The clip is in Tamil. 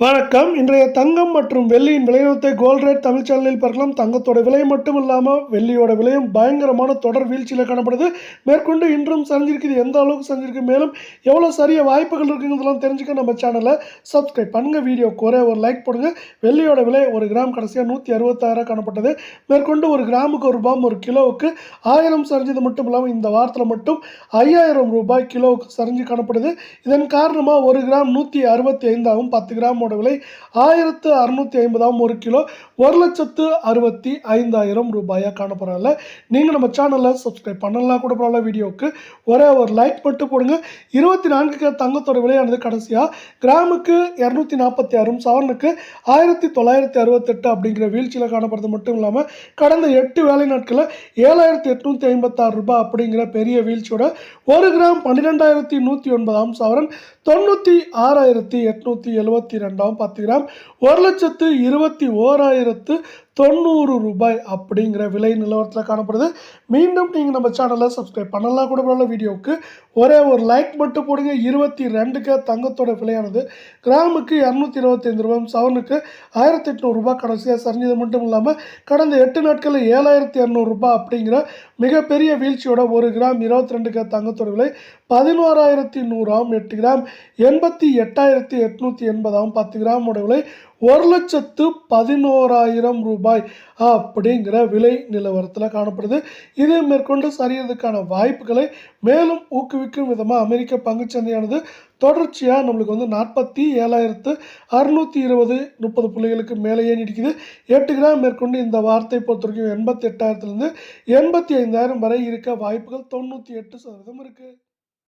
வணக்கம். இன்றைய தங்கம் மற்றும் வெள்ளியின் விலைநிறுவனத்தை கோல்ட் ரேட் தமிழ் சேனலில் பார்க்கலாம். தங்கத்தோட விலை மட்டும் இல்லாமல் வெள்ளியோட விலையும் பயங்கரமான தொடர் வீழ்ச்சியில் காணப்படுது. மேற்கொண்டு இன்றும் சரிஞ்சிருக்குது, எந்த அளவுக்கு சரிஞ்சிருக்கு, மேலும் எவ்வளோ சரிய வாய்ப்புகள் இருக்குங்கிறதெல்லாம் தெரிஞ்சுக்க நம்ம சேனலை சப்ஸ்கிரைப் பண்ணுங்க. வீடியோக்கு ஒரே ஒரு லைக் போடுங்க. வெள்ளியோட விலை ஒரு கிராம் கடைசியாக 166 காணப்பட்டது. மேற்கொண்டு ஒரு கிராமுக்கு ₹1 ஒரு கிலோவுக்கு 1000 சரிஞ்சது மட்டும் இல்லாமல் இந்த வாரத்தில் மட்டும் ₹5000 கிலோவுக்கு சரிஞ்சு காணப்படுது. இதன் காரணமாக ஒரு கிராம் 165 ஆகும். 10 கிராம் விலை 1650 ஒரு கிலோ, ₹1,65,000 காணப்படுறதில்ல. நீங்கள் நம்ம சேனலில் சப்ஸ்கிரைப் பண்ணலாம் கூட பரவாயில்ல. வீடியோவுக்கு ஒரே ஒரு லைக் மட்டும் போடுங்க. 24 தங்கத்தோட விலையானது கடைசியாக கிராமுக்கு 246, சவரனுக்கு 1968 அப்படிங்கிற வீழ்ச்சியில் காணப்படுறது மட்டும் இல்லாமல் கடந்த 8 வேலை நாட்களில் ₹7856 அப்படிங்கிற பெரிய வீழ்ச்சியோட ஒரு கிராம் 12,109, சவரன் 96,872, 10 கிராம் ₹1,21,900 அப்படிங்கிற விலை நிலவரத்தில் காணப்படுது. மீண்டும் நீங்கள் நம்ம சேனலை சப்ஸ்கிரைப் பண்ணலாம் கூட பரவாயில்ல. வீடியோவுக்கு ஒரே ஒரு லைக் மட்டும் போடுங்க. 22 தங்கத்தோட விலையானது கிராமுக்கு ₹225, சவரனுக்கு ₹1800 கடைசியாக சரிஞ்சது மட்டும் இல்லாமல் கடந்த 8 நாட்களில் ₹7200 அப்படிங்கிற மிகப்பெரிய வீழ்ச்சியோட ஒரு கிராம் 22 தங்கத்தோட விலை 11,100, 8 கிராம் 88,880, 10 கிராமோட விலை ₹1,11,000 அப்படிங்கிற விலை நிலவரத்தில் காணப்படுது. இது மேற்கொண்டு சரியறதுக்கான வாய்ப்புகளை மேலும் ஊக்குவிக்கும் விதமாக அமெரிக்க பங்குச்சந்தையானது தொடர்ச்சியாக நம்மளுக்கு 47,620 30 புள்ளிகளுக்கு மேலேயே நீடிக்குது. 8 கிராம் மேற்கொண்டு இந்த வாரத்தை பொறுத்த வரைக்கும் 88,000 88,000 வரை இருக்க வாய்ப்புகள் 98% இருக்குது.